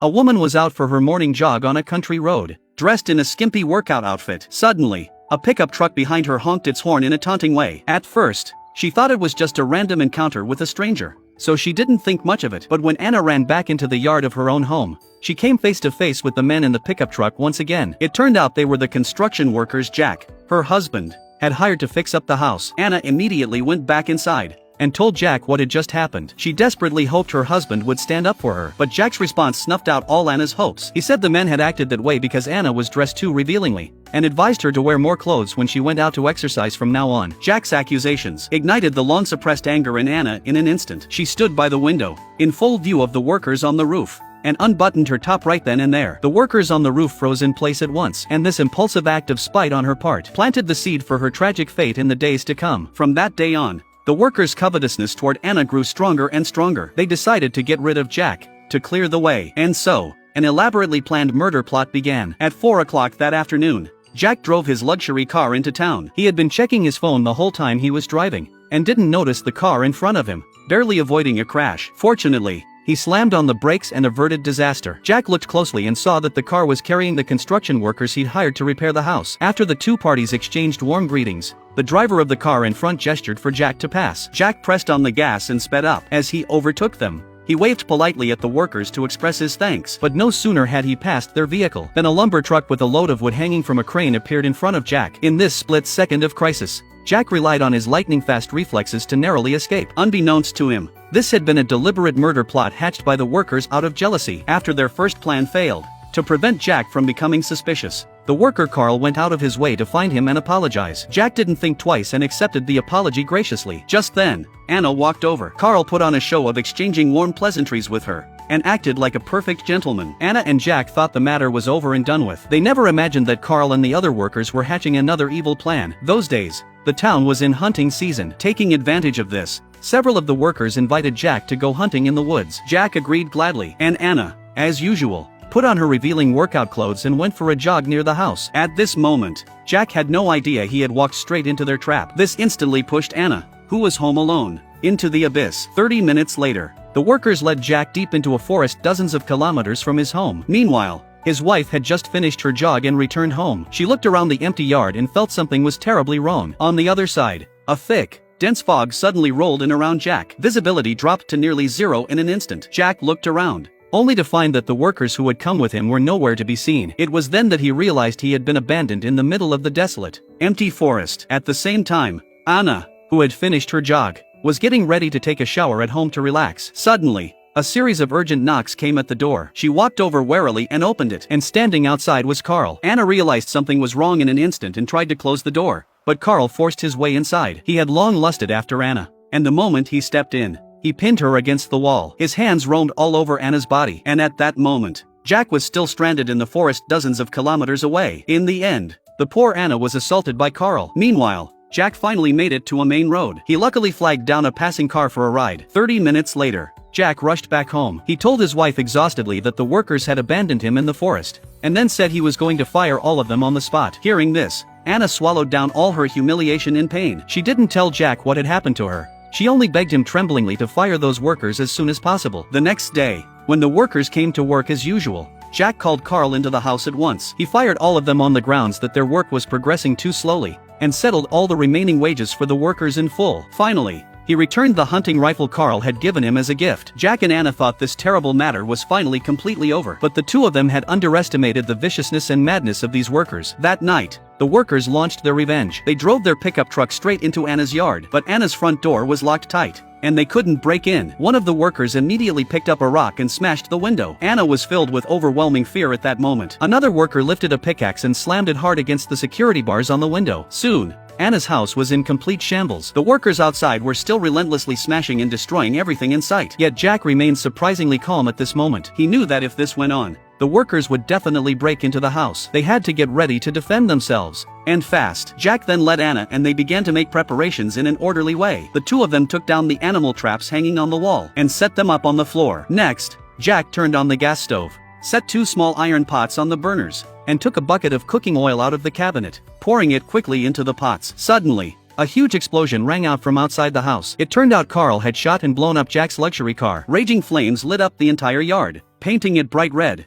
A woman was out for her morning jog on a country road, dressed in a skimpy workout outfit. Suddenly, a pickup truck behind her honked its horn in a taunting way. At first, she thought it was just a random encounter with a stranger, so she didn't think much of it. But when Anna ran back into the yard of her own home, she came face to face with the men in the pickup truck once again. It turned out they were the construction workers Jack, her husband, had hired to fix up the house. Anna immediately went back inside and told Jack what had just happened. She desperately hoped her husband would stand up for her, but Jack's response snuffed out all Anna's hopes. He said the men had acted that way because Anna was dressed too revealingly, and advised her to wear more clothes when she went out to exercise from now on. Jack's accusations ignited the long-suppressed anger in Anna in an instant. She stood by the window, in full view of the workers on the roof, and unbuttoned her top right then and there. The workers on the roof froze in place at once, and this impulsive act of spite on her part planted the seed for her tragic fate in the days to come. From that day on, the workers' covetousness toward Anna grew stronger and stronger. They decided to get rid of Jack, to clear the way. And so, an elaborately planned murder plot began. At 4 o'clock that afternoon, Jack drove his luxury car into town. He had been checking his phone the whole time he was driving, and didn't notice the car in front of him, barely avoiding a crash. Fortunately, he slammed on the brakes and averted disaster. Jack looked closely and saw that the car was carrying the construction workers he'd hired to repair the house. After the two parties exchanged warm greetings, the driver of the car in front gestured for Jack to pass. Jack pressed on the gas and sped up. As he overtook them, he waved politely at the workers to express his thanks. But no sooner had he passed their vehicle than a lumber truck with a load of wood hanging from a crane appeared in front of Jack. In this split second of crisis, Jack relied on his lightning-fast reflexes to narrowly escape. Unbeknownst to him, this had been a deliberate murder plot hatched by the workers out of jealousy. After their first plan failed, to prevent Jack from becoming suspicious, the worker Carl went out of his way to find him and apologize. Jack didn't think twice and accepted the apology graciously. Just then, Anna walked over. Carl put on a show of exchanging warm pleasantries with her, and acted like a perfect gentleman. Anna and Jack thought the matter was over and done with. They never imagined that Carl and the other workers were hatching another evil plan. Those days, the town was in hunting season. Taking advantage of this, several of the workers invited Jack to go hunting in the woods. Jack agreed gladly, and Anna, as usual, put on her revealing workout clothes and went for a jog near the house. At this moment, Jack had no idea he had walked straight into their trap. This instantly pushed Anna, who was home alone, into the abyss. 30 minutes later, the workers led Jack deep into a forest dozens of kilometers from his home. Meanwhile, his wife had just finished her jog and returned home. She looked around the empty yard and felt something was terribly wrong. On the other side, a thick, dense fog suddenly rolled in around Jack. Visibility dropped to nearly zero in an instant. Jack looked around, only to find that the workers who had come with him were nowhere to be seen. It was then that he realized he had been abandoned in the middle of the desolate, empty forest. At the same time, Anna, who had finished her jog, was getting ready to take a shower at home to relax. Suddenly, a series of urgent knocks came at the door. She walked over warily and opened it, and standing outside was Carl. Anna realized something was wrong in an instant and tried to close the door, but Carl forced his way inside. He had long lusted after Anna, and the moment he stepped in, he pinned her against the wall. His hands roamed all over Anna's body, and at that moment, Jack was still stranded in the forest dozens of kilometers away. In the end, the poor Anna was assaulted by Carl. Meanwhile, Jack finally made it to a main road. He luckily flagged down a passing car for a ride. 30 minutes later, Jack rushed back home. He told his wife exhaustedly that the workers had abandoned him in the forest, and then said he was going to fire all of them on the spot. Hearing this, Anna swallowed down all her humiliation in pain. She didn't tell Jack what had happened to her. She only begged him tremblingly to fire those workers as soon as possible. The next day, when the workers came to work as usual, Jack called Carl into the house at once. He fired all of them on the grounds that their work was progressing too slowly, and settled all the remaining wages for the workers in full. Finally, he returned the hunting rifle Carl had given him as a gift. Jack and Anna thought this terrible matter was finally completely over, but the two of them had underestimated the viciousness and madness of these workers. That night, the workers launched their revenge. They drove their pickup truck straight into Anna's yard, but Anna's front door was locked tight, and they couldn't break in. One of the workers immediately picked up a rock and smashed the window. Anna was filled with overwhelming fear at that moment. Another worker lifted a pickaxe and slammed it hard against the security bars on the window. Soon, Anna's house was in complete shambles. The workers outside were still relentlessly smashing and destroying everything in sight. Yet Jack remained surprisingly calm at this moment. He knew that if this went on, the workers would definitely break into the house. They had to get ready to defend themselves, and fast. Jack then led Anna and they began to make preparations in an orderly way. The two of them took down the animal traps hanging on the wall, and set them up on the floor. Next, Jack turned on the gas stove, set 2 small iron pots on the burners, and took a bucket of cooking oil out of the cabinet, pouring it quickly into the pots. Suddenly, a huge explosion rang out from outside the house. It turned out Carl had shot and blown up Jack's luxury car. Raging flames lit up the entire yard, painting it bright red.